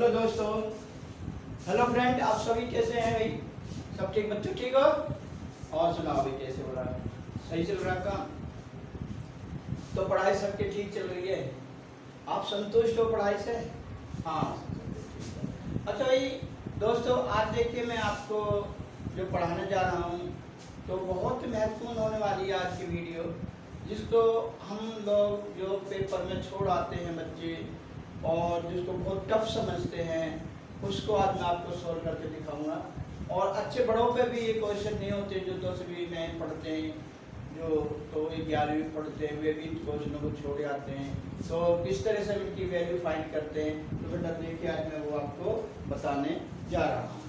Hello दोस्तों, hello friend, आप सभी कैसे हैं भाई? सब ठीक? बच्चों ठीक हो? और सुनाओ भाई, कैसे हो रहा है? सही चल रहा है काम? तो पढ़ाई सबके ठीक चल रही है? आप संतुष्ट हो पढ़ाई से? हाँ, अच्छा भाई दोस्तों, आज देखिए मैं आपको जो पढ़ाने जा रहा हूँ तो बहुत महत्वपूर्ण होने वाली है आज की वीडियो, जिसको हम लोग जो पेपर में छोड़ आते हैं बच्चे और जिसको बहुत टफ समझते हैं, उसको आज मैं आपको सॉल्व करके दिखाऊंगा। और अच्छे बड़ों पे भी ये क्वेश्चन नहीं होते जो 10वीं में पढ़ते हैं, जो तो 11वीं पढ़ते हैं, वे भी इन क्वेश्चनों को छोड़ आते हैं। तो किस तरह से इनकी वैल्यू फाइंड करते हैं, तो बेटा देखिए आज मैं वो आपको बताने जा रहा हूँ।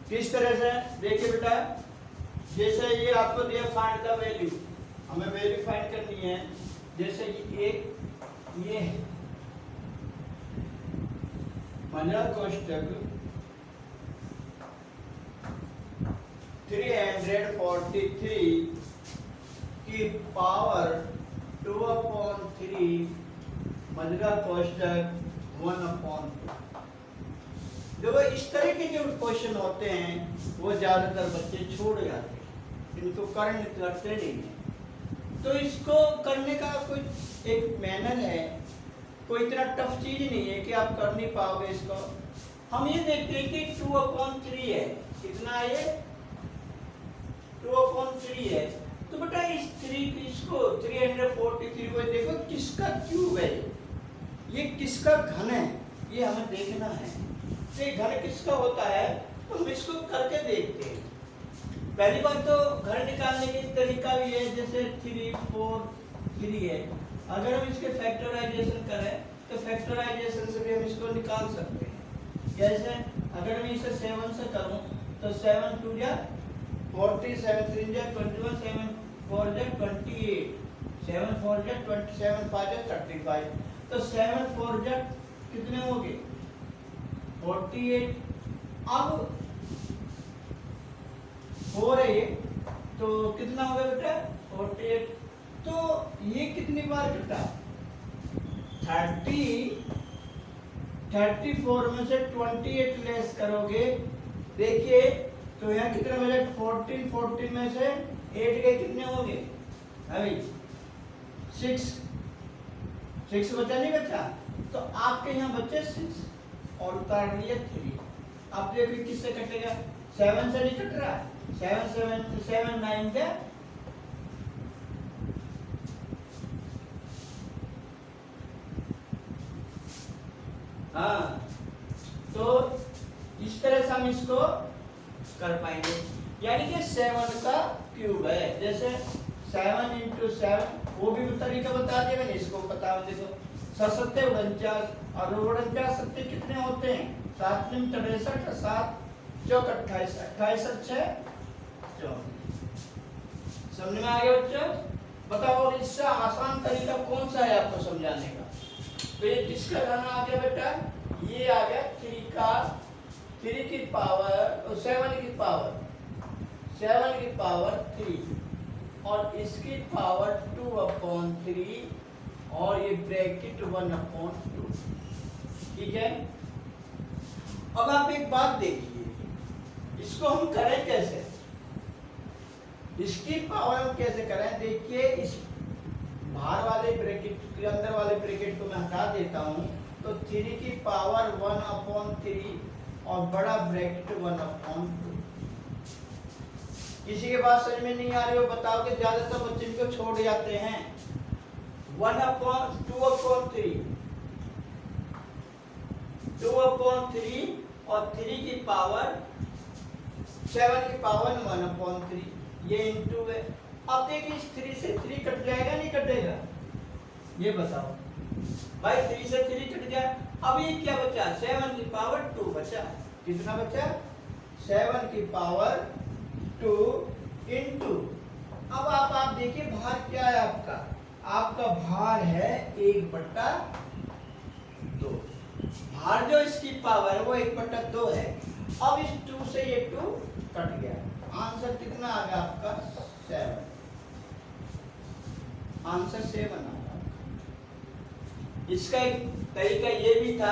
किस तरह से देखिए बेटा, जैसे ये आपको दिया फाइंड द वैल्यू, हमें वैल्यू फाइंड करनी है। जैसे ये है मंडल कोष्टक 343 की पावर 2/3 मंडल कोष्टक 1/2। देखो इस तरह के जो क्वेश्चन होते हैं वो ज्यादातर बच्चे छोड़ जाते हैं, इनको करते नहीं है। तो इसको करने का कोई एक मैनर है, कोई इतना टफ चीज नहीं है कि आप कर नहीं पाओगे इसको। हम ये देखते हैं कि 2/3 है, कितना है ये? 2/3 है। तो बेटा इसको 343 को देखो किसका क्यूब है, ये किसका घन है, ये हमें देखना है। ये घन किसका होता है तो हम इसको करके देखते हैं। पहली बात तो घन निकालने की तरीका भी है, जैसे 3 4 3 है। अगर हम इसके फैक्टराइजेशन करें तो फैक्टराइजेशन से भी हम इसको निकाल सकते हैं। जैसे अगर मैं इसे 7 से करूं तो 7 2 जा 40, 7 3 जा 21, 7 4 जा 28, 7 4 जा 27, 5 जा 35। तो 7 4 जा कितने हो गए? 48। अब 4 है ये, तो कितना हो गया बेटा? 48। तो ये कितनी बार कटा? 34 में से 28 लेस करोगे, देखिए तो यहाँ कितने बचे? 14 में से 8 गए, कितने हो गए? अभी 6 बचा, नहीं बचा? तो आपके यहाँ बचे 6 और उतार लिए 3। अब देखिए किससे कटेगा? 7 से नहीं कट रहा, 7 9 क्या? हाँ, तो इस तरह से हम इसको कर पाएंगे, यानी कि 7 का क्यूब है। जैसे 7 × 7, वो भी तरीका बता दिया मैंने, इसको बता देखो। 7 49 और 49 सत्ते कितने होते हैं? 7 × 63, 7 चौक 28, 28 6 24। समझ में आ गया बच्चों? बताओ और इससे आसान तरीका कौन सा है आपको समझाने का? तो ये किसका घन आ गया बेटा? ये आ गया 3 की पावर 7 की पावर 3 और इसकी पावर 2/3 और ये ब्रैकेट 1/2। ठीक है। अब आप एक बात देखिए, इसको हम करें कैसे? इसकी पावर हम कैसे करें? देखिए इस बाहर वाले ब्रैकेट के अंदर वाले ब्रैकेट को मैं हटा देता हूं, तो 3 की पावर 1/3 और बड़ा ब्रैकेट 1/2। किसी के पास समझ में नहीं आ रही हो बताओ कि ज्यादातर बच्चे इनको छोड़ जाते हैं। 2/3 और 3 की पावर 7 की पावर 1/3, ये इनटू है। अब देखिए इस 3 से 3 कट जाएगा, नहीं कटेगा? ये बताओ भाई, 3 से 3 कट गया। अब ये क्या बचा? 7 की पावर 2 बचा। कितना बचा? 7 की पावर 2 इंटू। अब आप देखिए भार क्या है आपका? आपका भार है 1/2। भार जो इसकी पावर है वो 1/2 है। अब इस 2 से ये 2 कट गया, आंसर कितना आ गया आपका? 7। आंसर 7 आ रहा। इसका एक तरीका ये भी था,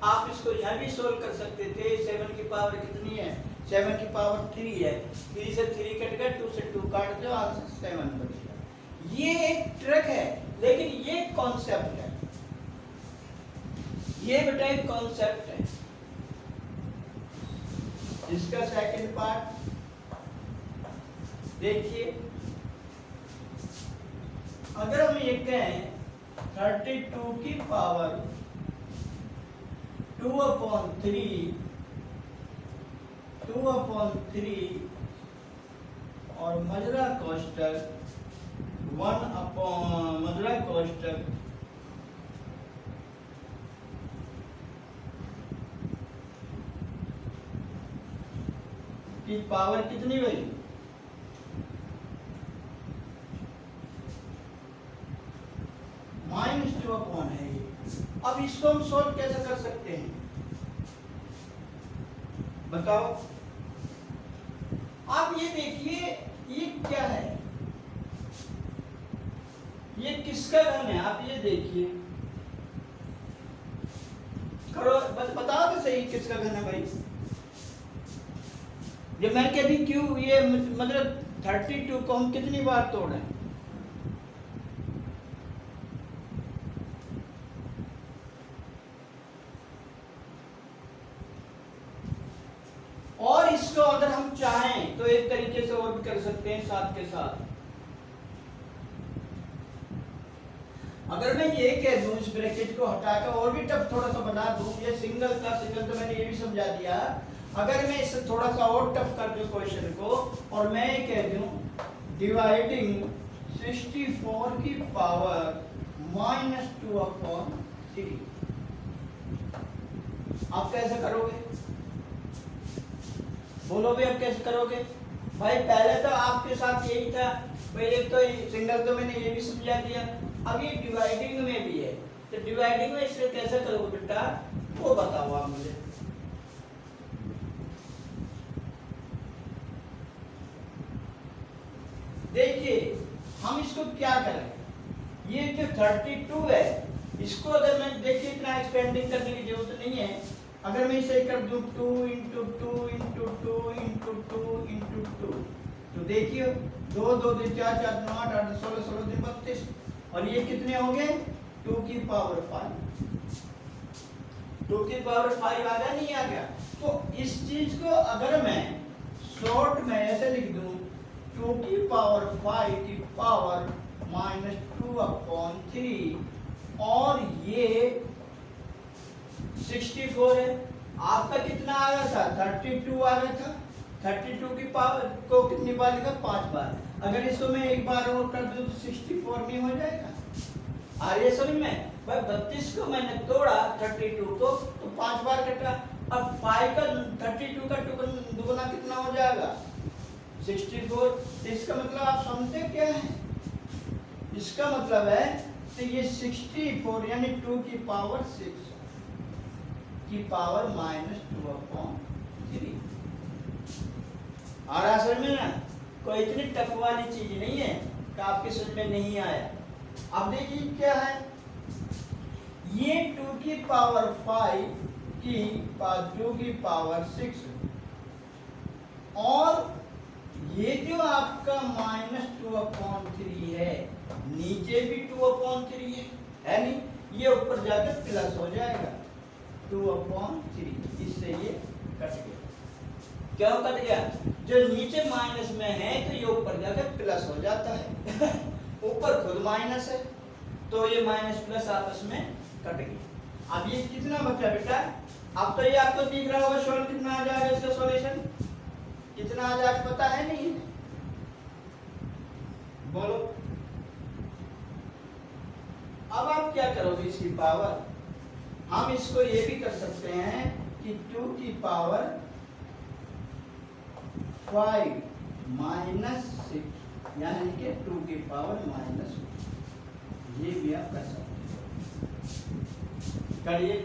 आप इसको यहाँ भी सोल्व कर सकते थे। 7 की पावर कितनी है? 7 की पावर 3 है। 3 से 3 कट गया, 2 से 2 काट दो, आंसर 7 बचेगा। ये एक ट्रिक है, लेकिन ये कॉन्सेप्ट है, ये बेटा एक कॉन्सेप्ट है। इसका सेकंड पार्ट देखिए, अगर हम ये कहें 32 की पावर 2/3 और मजरा कोष्टक 1 मजरा कोष्टक की पावर कितनी हुई? -2 है ये। अब इसको हम सोल्व कैसे कर सकते हैं बताओ? आप ये देखिए, ये क्या है? ये किसका घन है? आप ये देखिए, करो बताओ तो सही, किसका घन है भाई? जब मैंने कभी क्यों ये मतलब 32 को हम कितनी बार तोड़े? और इसको अगर हम चाहें तो एक तरीके से और भी कर सकते हैं साथ के साथ। अगर मैं ये कह दूं, इस ब्रैकेट को हटाकर और भी टफ थोड़ा सा बना दूं, ये सिंगल का सिंगल तो मैंने ये भी समझा दिया। अगर मैं इसे थोड़ा सा और टफ कर दूं क्वेश्चन को, और मैं ये कह दूं डिवाइडिंग 64 की पावर -2/3, आप कैसे करोगे? बोलो भी, आप कैसे करोगे भाई? पहले तो आपके साथ यही था भाई, एक तो सिंगल तो मैंने ये भी समझा दिया, अब ये डिवाइडिंग में भी है, तो डिवाइडिंग में इसे कैसे करोगे बेटा, वो बताओ आप मुझे। देखिए हम इसको क्या करें, ये जो 32 है, इसको अगर मैं देखिए इतना एक्सपेंडिंग करने की जरूरत नहीं है। अगर मैं इसे कर दूं 2 × 2 × 2 × 2 × 2, तो देखिए 2 2 2 4 4 9 8 8 16 16 3 32, और ये कितने हो गए? 2 की पावर 5। 2 की पावर 5 आ गया, नहीं आ गया? तो इस चीज को अगर मैं शॉर्ट में ऐसे लिख दूं, 2 की पावर 5 की पावर -2/3, और ये 64 है। आपका कितना आ गया था? 32 आ गया था। 32 की पावर को कितनी बार लिखा? 5 बार। अगर इसको मैं एक बार और कर दूं तो 64 नहीं हो जाएगा? आ रही है समझ में? भाई 32 को मैंने तोड़ा 32 को, तो 5 बार कटा। अब 5 का 32 का दुगुना कितना हो जाएगा? 64। इसका मतलब आप समझते क्या है? इसका मतलब है तो ये 64 यानी 2 की पावर 6 की पावर -2/3। और असल में ना कोई इतनी टफ वाली चीज नहीं है कि आपके समझ में नहीं आया। अब देखिए क्या है, ये 2 की पावर 5 की 2 की पावर 6, और ये जो आपका -2/3 है, नीचे भी 2/3 है नहीं? ये ऊपर जाकर प्लस हो जाएगा 2/3, इससे ये कट गया। क्यों कट गया? जो नीचे माइनस में है तो ये ऊपर जाकर प्लस हो जाता है। ऊपर खुद माइनस है, तो ये माइनस प्लस आपस में कट गया। अब ये कितना बचा बेटा? अब तो ये आपको दिख रहा होगा सॉल्व कितना आ जाएगा, इसका सॉल्यूशन कितना आ जाएगा पता है नहीं? बोलो। अब आप क्या करोगे इसकी पावर? हम इसको ये भी कर सकते हैं कि 2 की पावर 5 -6 यानी कि 2 की पावर -6, ये भी आप कर सकते हैं। करिए।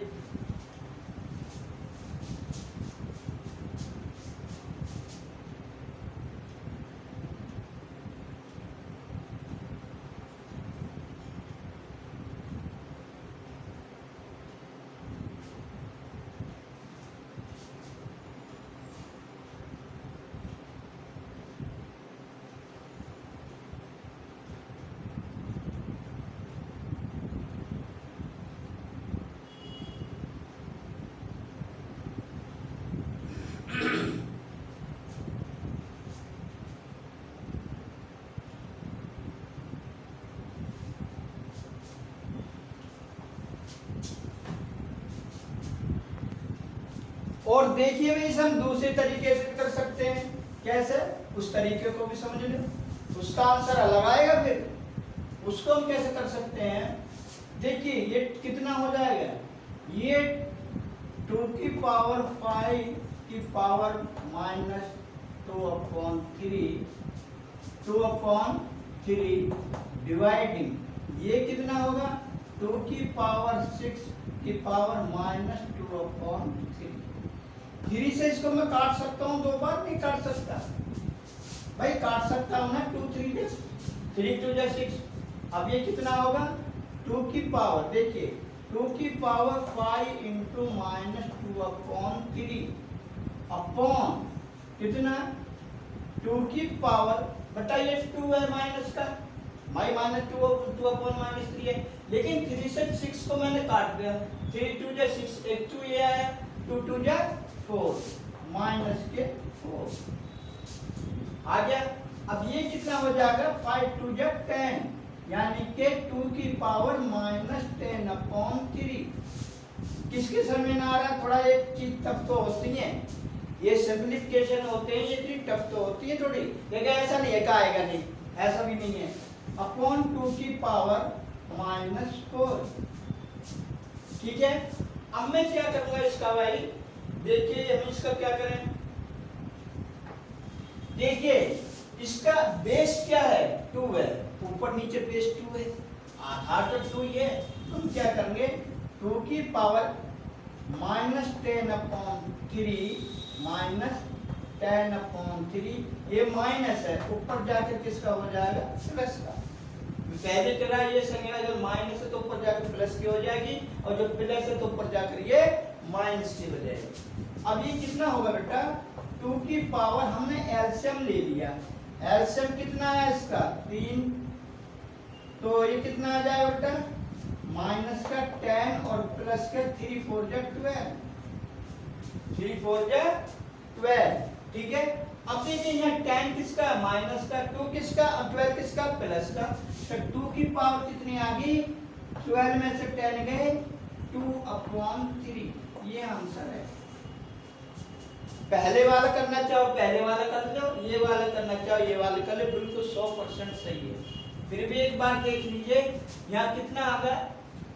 और देखिए भाई इसे हम दूसरे तरीके से कर सकते हैं। कैसे? उस तरीके को भी समझ लो, उसका आंसर अलग आएगा। फिर उसको हम कैसे कर सकते हैं? देखिए ये कितना हो जाएगा, ये 2 की पावर 5 की पावर माइनस 2/3 डिवाइडिंग ये कितना होगा, 2 की पावर 6 की पावर माइनस 2/3। 3 से इसको मैं काट सकता हूँ, 2 बार नहीं काट सकता भाई, काट सकता हूँ ना, 2 3 3 2 6। अब ये कितना होगा, 2 की पावर, देखिए 2 की पावर 5 इंटू माइनस 2/3 अपॉन कितना, 2 की पावर, बताइए 2 है माइनस का, माई माइनस 2/3 है, लेकिन 3 से 6 को मैंने काट दिया, 3 2 6, एक 2 ये आया, 2 2 4 माइनस के 4 आ गया। अब ये कितना हो जाएगा, 5 2 10, यानी के 2 की पावर माइनस 10/3। किसके समझ में आ रहा है? थोड़ा एक चीज टफ तो होती है, ये सिंप्लीफिकेशन होते हैं, ये चीज टफ तो होती है थोड़ी, लेकिन ऐसा नहीं है का आएगा नहीं, ऐसा भी नहीं है। अपॉन 2 की पावर माइनस 4, ठीक है। अब मैं क्या करूंगा इसका भाई, देखिए हम इसका क्या करें, देखिए इसका बेस क्या है, 2 है, ऊपर नीचे बेस 2 है, आधार तो 2 ही है। हम क्या करेंगे, 2 की पावर माइनस 10/3 माइनस 10/3, ये माइनस है, ऊपर जाकर किसका हो जाएगा, प्लस का। पहले तरह ये संख्या अगर माइनस है तो ऊपर जाकर प्लस की हो जाएगी, और जो प्लस है तो ऊपर जाकर ये माइनस की हो जाएगी। अब ये कितना होगा बेटा, 2 की पावर, हमने एलसीएम ले लिया, एलसीएम कितना है इसका, 3, तो ये कितना आ जाएगा बेटा, माइनस का 10 और प्लस का 3 4 12, 3 4 12, ठीक है। अब देखिए यहाँ 10 किसका, माइनस का, 2 किसका, 12 किसका, प्लस का, तो 2 की पावर कितनी आ गई, 12 में से 10 गए, 2/3, ये आंसर है। पहले वाला करना चाहो पहले वाला कर लो, ये वाला करना चाहो ये वाला कर लो, बिल्कुल 100% सही है। फिर भी एक बार देख लीजिए यहाँ कितना आ गया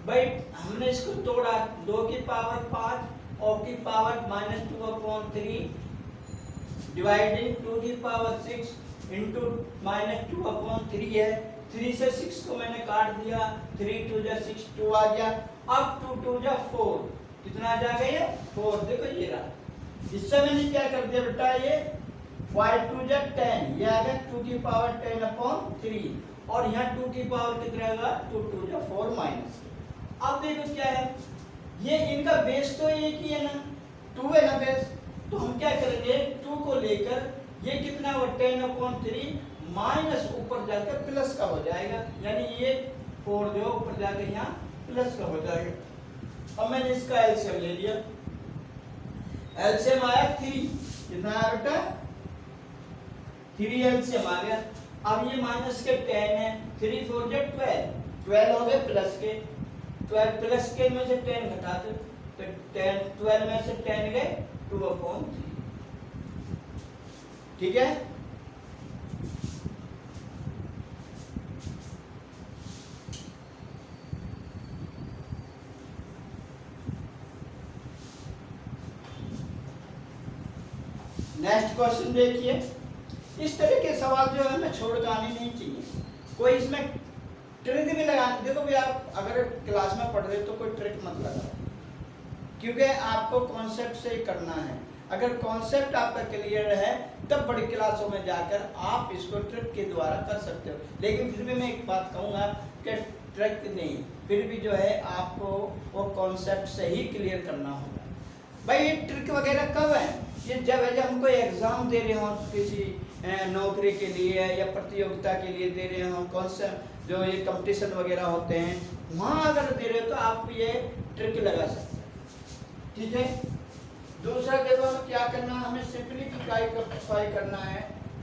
भाई, हमने इसको तोड़ा, 2 की पावर 5 और की पावर माइनस 2/3 डिवाइडिंग 2 की पावर 6 इंटू माइनस 2/3 है। 3 से 6 को मैंने काट दिया, 3 2 6 2 आ गया। अब 2 2 4 कितना आ जाएगा, ये 4, देखो ये रहा। इससे मैंने क्या कर दिया बेटा, ये 5 2 10, ये आ गया 2 की पावर 10/3, और यहाँ 2 की पावर कितना आएगा, 2 2 4 माइनस। अब देखो क्या है, ये इनका बेस तो एक ही है ना, 2 है ना बेस, तो हम क्या करेंगे, 2 को लेकर ये कितना हो, 10/3 माइनस ऊपर जाकर प्लस का हो जाएगा, यानी ये 4 जो ऊपर जाकर यहाँ प्लस का हो जाएगा। अब मैंने इसका एलसीएम ले लिया, एलसीएम आया 3, कितना आया बेटा, 3 एलसीएम आ गया। अब ये माइनस के 10 है, 3 4 12, 12 हो गए प्लस के, 12 प्लस के में से 10 घटा दो, तो 10 12 में से 10 गए 2/3, ठीक है। नेक्स्ट क्वेश्चन देखिए, इस तरह के सवाल जो है ना छोड़ कर आने नहीं चाहिए, कोई इसमें ट्रिक भी लगाने, देखो भाई आप अगर क्लास में पढ़ रहे हो तो कोई ट्रिक मत लगाओ, क्योंकि आपको कॉन्सेप्ट से ही करना है। अगर कॉन्सेप्ट आपका क्लियर है तब बड़ी क्लासों में जाकर आप इसको ट्रिक के द्वारा कर सकते हो, लेकिन फिर भी मैं एक बात कहूँगा कि ट्रिक नहीं, फिर भी जो है आपको वो कॉन्सेप्ट से ही क्लियर करना होगा। भाई ये ट्रिक वगैरह कब है, ये जब हम कोई एग्जाम दे रहे हो, किसी नौकरी के लिए या प्रतियोगिता के लिए दे रहे हो, कॉन्सेप्ट जो ये कंपटीशन वगैरह होते हैं, वहाँ अगर दे रहे हो तो आप ये ट्रिक लगा सकते हैं, ठीक है। दूसरा देखो हमें क्या करना है, हमें सिंप्लीफाई करना है।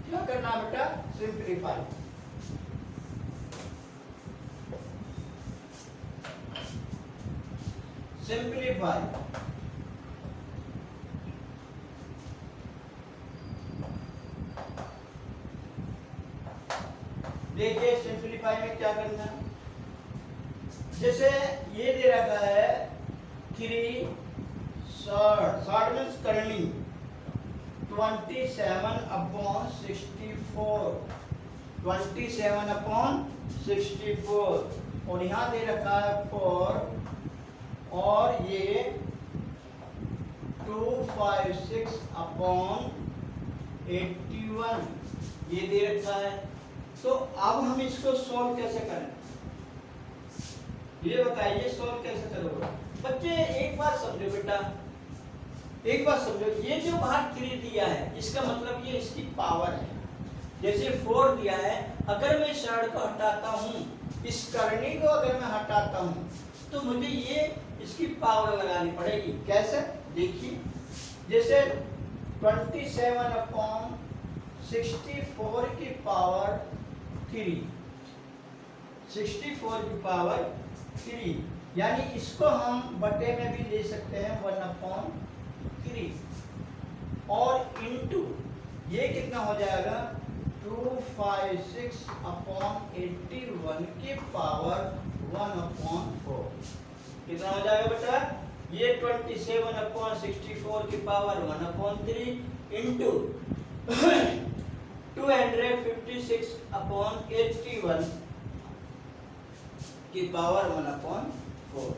क्या करना है बेटा, सिंप्लीफाई। सिंप्लीफाई देखिए सिंपलीफाई में क्या करना है, जैसे ये दे रखा है 3 शॉर्ट मीन्स करनी 27/64 और यहाँ दे रखा है 4 और ये 256/81 ये दे रखा है। तो अब हम इसको सॉल्व कैसे करें, ये बताइए सॉल्व कैसे करोगे बच्चे। एक बात समझो बेटा, एक बात समझो, ये जो बाहर 3 दिया है इसका मतलब ये इसकी पावर है। जैसे 4 दिया है, अगर मैं इस रॉड को हटाता हूँ, इस करनी को अगर मैं हटाता हूँ तो मुझे ये इसकी पावर लगानी पड़ेगी। कैसे देखिए, जैसे 27/64 की पावर 3, 64 की पावर 3, यानी इसको हम बटे में भी ले सकते हैं 1/3 और इनटू ये कितना हो जाएगा 256/81 की पावर 1/4। कितना हो जाएगा बेटा, ये 27/64 की पावर 1/3 इंटू 256/81 की पावर 1/4।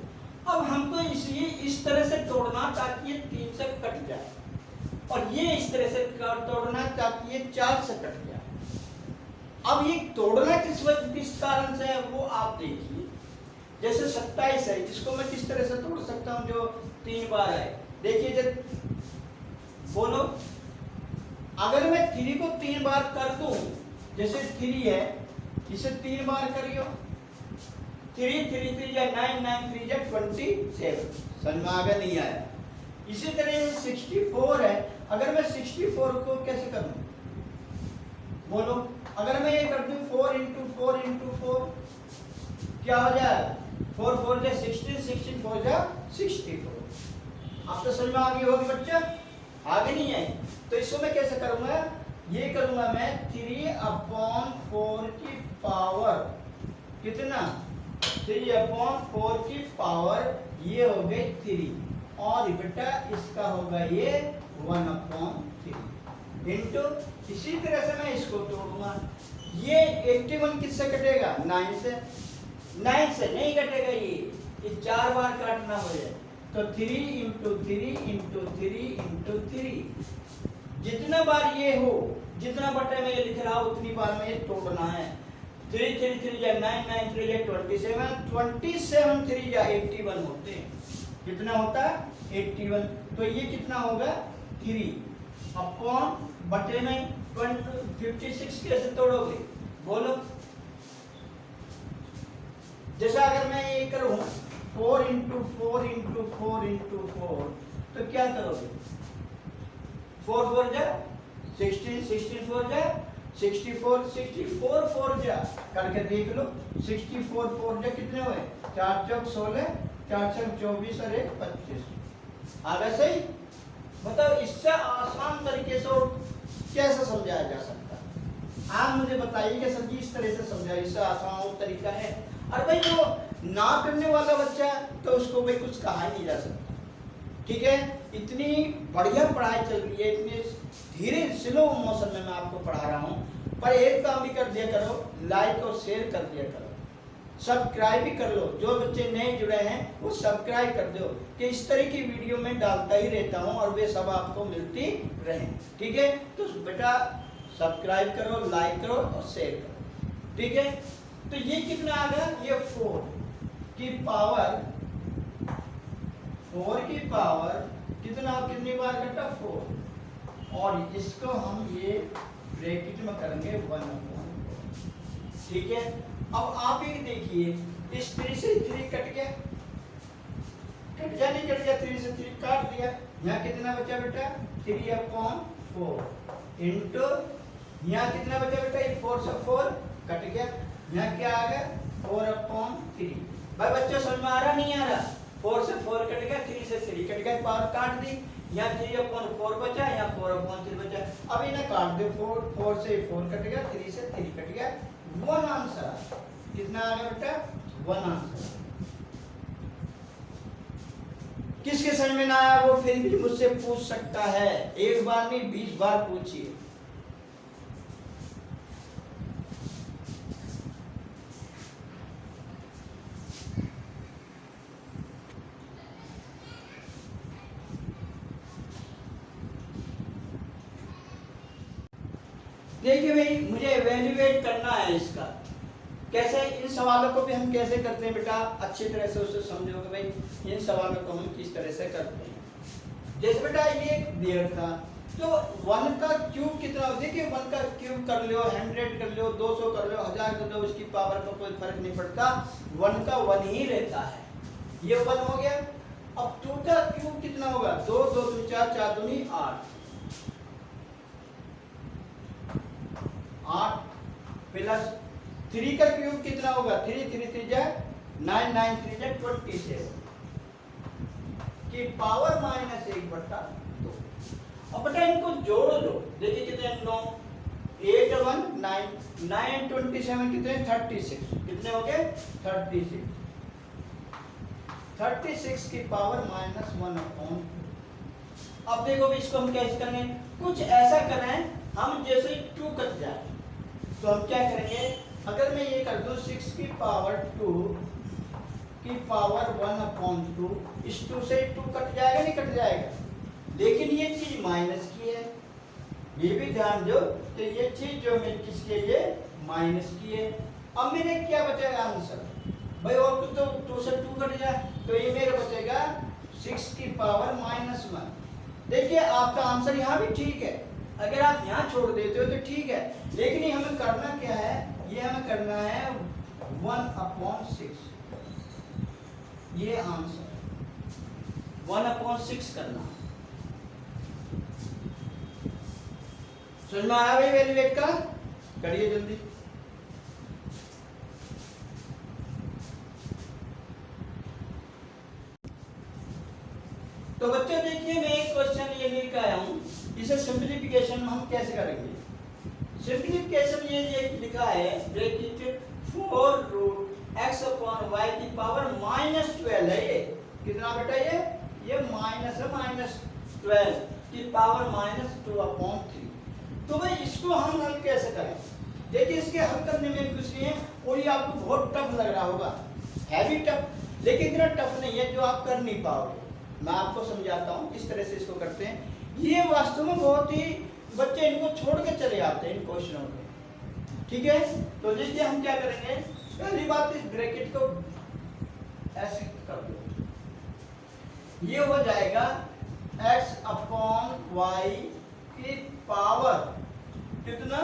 अब हमको इसलिए इस तरह से तोड़ना ताकि ये 3 से कट जाए, और ये इस तरह से तोड़ना ताकि ये 4 से कट जाए। अब ये तोड़ना किस कारण से है वो आप देखिए। जैसे 27 है, इसको मैं किस तरह से तोड़ सकता हूँ जो 3 बार है। देखिए जब बोलो, अगर मैं 3 को 3 बार कर दूं, जैसे 3 है इसे 3 बार करियो, 3 3 3 या 9 9 3 या 27, समझ में आगे नहीं आया। इसी तरह 64 है, अगर मैं 64 को कैसे करूं बोलो, अगर मैं ये कर दूं 4 × 4 × 4 क्या हो जाए, 4 4 जा 16, 16 4 जा 64। आप तो समझ में आ गई होगी बच्चा, आगे नहीं है। तो इसको मैं कैसे करूंगा, ये करूंगा मैं 3/4 की पावर कितना, 3/4 की पावर ये हो गई 3, और बेटा इसका होगा ये 1/3 इंटू, इसी तरह से मैं इसको तोड़ूंगा। ये 81 किससे कटेगा, 9 से, 9 से नहीं कटेगा, ये 4 बार काटना हो जाए तो 3 × 3 × 3 × 3, जितना बार ये हो, जितना बटे में ये लिख रहा हूं उतनी बार में ये तोड़ना है। 3 3 3 या 9 9 3 या 27 27 3 या 81 होते हैं। कितना होता है 81, तो ये कितना होगा 3 अपॉन बटे में 56 कैसे तोड़ोगे बोलो। जैसा अगर मैं ये करूं 4 × 4 × 4 × 4 तो क्या करोगे, 4 4 जा 16, 16 4 जा 64, 64 4 जा करके देख लो, 64 4 जा कितने हुए, 4 चौक 16, 4 चौक 24 और 1 25। आगे सही बताओ, इससे आसान तरीके से कैसे समझाया जा सकता है, आप मुझे बताइए कि सर जी इस तरह से समझाइए, इससे आसान तरीका है। और भाई जो ना करने वाला बच्चा तो उसको भाई कुछ कहा ही नहीं जा सकता, ठीक है। इतनी बढ़िया पढ़ाई चल रही है, इतने धीरे स्लो मोशन में मैं आपको पढ़ा रहा हूँ, पर एक काम भी कर दिया करो, लाइक और शेयर कर दिया करो, सब्सक्राइब भी कर लो। जो बच्चे नए जुड़े हैं वो सब्सक्राइब कर दो, कि इस तरह की वीडियो मैं डालता ही रहता हूँ और वे सब आपको मिलती रहें, ठीक है। तो बेटा सब्सक्राइब करो, लाइक करो और शेयर करो, ठीक है। तो ये कितना आ गया, ये 4 की पावर, 4 की पावर कितना, कितनी बार कटा 4, और इसको हम ये ब्रैकेट में करेंगे 1/4, ठीक है। अब आप ये देखिए, इस 3 से 3 कट गया, कट जा नहीं कट गया, 3 से 3 काट दिया, यहाँ कितना बचा बेटा 3/4 इंटू, यहाँ कितना बचा बेटा, 4 से 4 कट गया, यहाँ क्या आ गया 4/3। भाई बच्चों समझ में आ रहा नहीं आ रहा, 4 से 4 कट गया, 3 से 3 कट गया, पावर काट दी, यहाँ 3/4 बचा, यहाँ 4/3 बचा। अब इन्हें काट दो, 4 से 4 कट गया, 3 से 3 कट गया, वन आंसर। कितना आ गया बेटा? One answer. किसके समझ में ना आया वो फिर भी मुझसे पूछ सकता है, एक बार नहीं 20 बार पूछिए। देखिए भाई, मुझे एवेल्युएट करना है इसका। कैसे? इन सवालों को भी हम कैसे करते हैं बेटा, अच्छी तरह से उसे समझोगे भाई इन सवालों को हम किस तरह से करते हैं। जैसे बेटा ये दिया था, तो 1 का क्यूब कितना हो? देखिए 1 का क्यूब कर लो, 100 कर लो, 200 कर लो, 1000 कर लो, उसकी पावर का कोई फर्क नहीं पड़ता, 1 का 1 ही रहता है। ये 1 हो गया। अब 2 का क्यूब कितना होगा? 2 2 2 4 4 दूनी 8 प्लस 3 का क्यूब कितना होगा? 3 3 3 जा 9 9 3 जा 27 की पावर -1/2। अब बेटा इनको जोड़ लो, देखिए कितने 9 8 1 9 9 27 कितने? 36। कितने हो गए? 36। 36 की पावर -1/2। अब देखो इसको हम कैसे करेंगे? कुछ ऐसा करें हम जैसे 2 कट जाए, तो हम क्या करेंगे? अगर मैं ये कर दूं 6 की पावर 2 की पावर 1/2, इस 2 से 2 कट जाएगा, नहीं कट जाएगा? लेकिन ये चीज माइनस की है, ये भी ध्यान दो। तो ये चीज जो मेरी किसकी है? ये माइनस की है। अब मेरे क्या बचेगा आंसर भाई? और तो 2 से 2 कट जाए, तो ये मेरा बचेगा 6 की पावर -1। देखिए आपका आंसर यहाँ भी ठीक है, अगर आप यहाँ छोड़ देते हो तो ठीक है, लेकिन ये हमें करना क्या है? ये हमें करना है 1/6। ये आंसर 1/6 करना। समझ में आया भाई वैल्यूएट का? करिए जल्दी। तो बच्चों देखिए मैं एक क्वेश्चन ये लेकर आया हूं, इसे सिंपलीफिकेशन में हम कैसे करेंगे? सिंपलीफिकेशन ये लिखा है ब्रैकेट 4 रूट x/y की पावर -12 है। ये कितना बेटा? ये माइनस है, -12 की पावर -2/3। तो भाई इसको हम हल कैसे करें? देखिए इसके हल करने में कुछ नहीं है, और ये आपको बहुत टफ लग रहा होगा, हैवी टफ, लेकिन इतना टफ नहीं है जो आप कर नहीं पाओगे। मैं आपको समझाता हूँ किस तरह से इसको करते हैं। ये वास्तव में बहुत ही बच्चे इनको छोड़ के चले आते हैं इन क्वेश्चनों को, ठीक है? तो देखिए हम क्या करेंगे, पहली बात इस ब्रैकेट को ऐसे कर दो, ये हो जाएगा x/y की पावर कितना?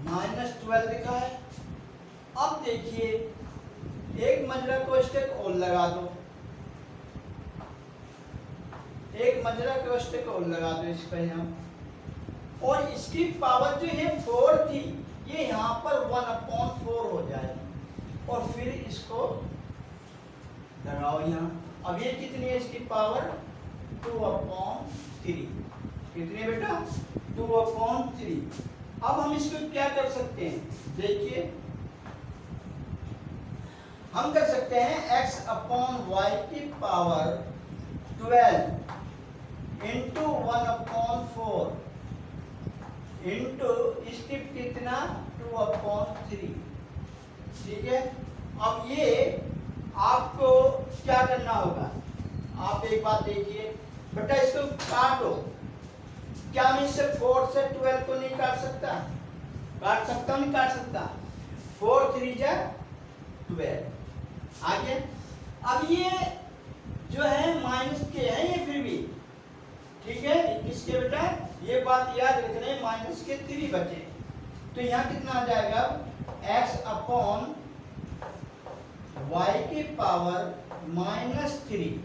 -12 लिखा है। अब देखिए एक मजरा को स्टेक और लगा दो, एक मजरा को स्टेक और लगा दो इस पे हम, और इसकी पावर जो है 4 थी, ये यहाँ पर 1/4 हो जाएगी, और फिर इसको लगाओ यहाँ। अब ये कितनी है इसकी पावर? 2/3। कितनी है बेटा? 2/3। अब हम इसको क्या कर सकते हैं? देखिए हम कर सकते हैं x/y की पावर 12 इंटू 1/4 इंटू स्टिप कितना? 2/3। ठीक है? अब ये आपको क्या करना होगा? आप एक बात देखिए बेटा, इसको काटो। क्या मैं इससे 4 से 12 को नहीं काट सकता? काट सकता हूं, नहीं काट सकता? 4 3 जा 12। आगे अब ये जो है माइनस के है, ये फिर भी ठीक है। किसके बेटा? ये बात याद रखना, माइनस के 3 बचे, तो यहाँ कितना आ जाएगा? x/y की पावर -3।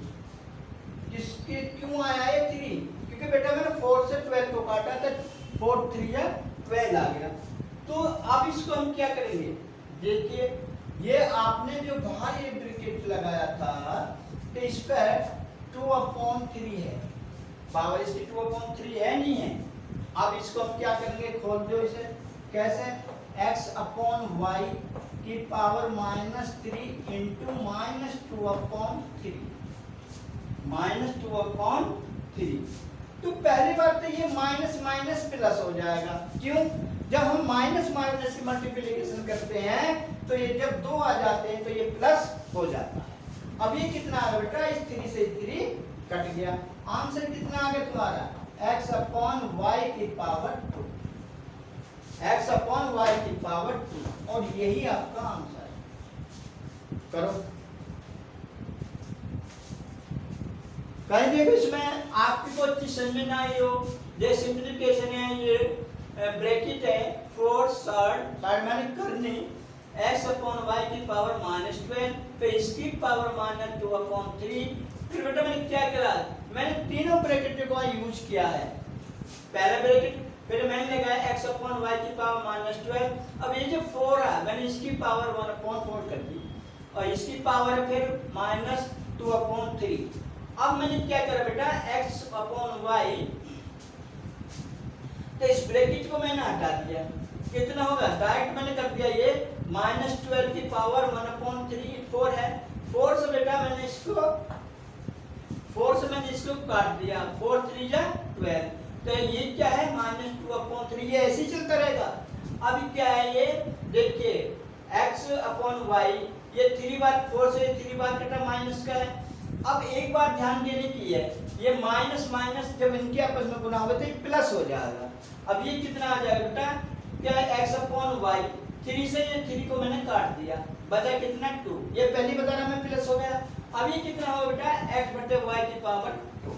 किसके क्यों आया है 3? क्योंकि बेटा मैंने 4 से 12 को काटा था, 4 3 या 12 आ गया। तो अब इसको हम क्या करेंगे? देखिए ये आपने जो बाहर ये ब्रैकेट लगाया था, तो इस पर 2/3 है, पावर इसकी 2/3 है नहीं है। अब इसको हम क्या करेंगे? खोल दो इसे। कैसे? एक्स अपॉन वाई की पावर -3 इंटू -2/3 -2/3। तो पहली बात तो ये माइनस माइनस प्लस हो जाएगा। क्यों? जब हम माइनस माइनस की मल्टीप्लिकेशन करते हैं तो ये जब 2 आ जाते हैं तो ये प्लस हो जाता है। अब ये कितना आ गया बेटा? इस 3 से 3 कट गया। आंसर कितना आ गया तुम्हारा? x अपॉन वाई की पावर 2, x अपॉन वाई की पावर 2, और यही आपका आंसर है। करो। कहीं देखो इसमें आपकी कोई चीज समझ में ना आई हो, ये सिंप्लीफिकेशन है, ये ब्रैकेट है, 4 साइड मैंने करनी x अपॉन वाई की पावर -12, फिर इसकी पावर -2/3। फिर बेटा मैंने क्या करा? मैंने तीनों ब्रैकेट को यूज किया है। पहला ब्रैकेट, फिर मैंने लगाया x अपॉन वाई की पावर -12। अब ये जो 4 है मैंने इसकी पावर 1/4 कर दी, और इसकी पावर फिर -2/3। अब मैंने क्या करा बेटा? x अपॉन वाई, तो इस ब्रैकेट को मैंने हटा दिया। कितना होगा? डायरेक्ट मैंने कर दिया ये -12 की पावर 1/3, 4 है। 4 से बेटा मैंने इसको काट दिया, 4 3 जा 12, तो ये क्या है? -2/3। ये ऐसे ही चलता रहेगा। अब क्या है ये? देखिए x अपॉन वाई, ये 3 बार 4 से 3 बार कटा, माइनस का है। अब एक बात ध्यान देने की है, ये माइनस माइनस जब इनके आपस में गुना होगा तो ये प्लस हो जाएगा। अब ये कितना आ जाएगा बेटा? क्या है? x अपॉन वाई, 3 से ये 3 को मैंने काट दिया, बचा कितना? 2। ये पहली बताना में प्लस हो गया। अब ये कितना होगा बेटा? x बटे वाई की पावर 2।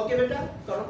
ओके बेटा, करो।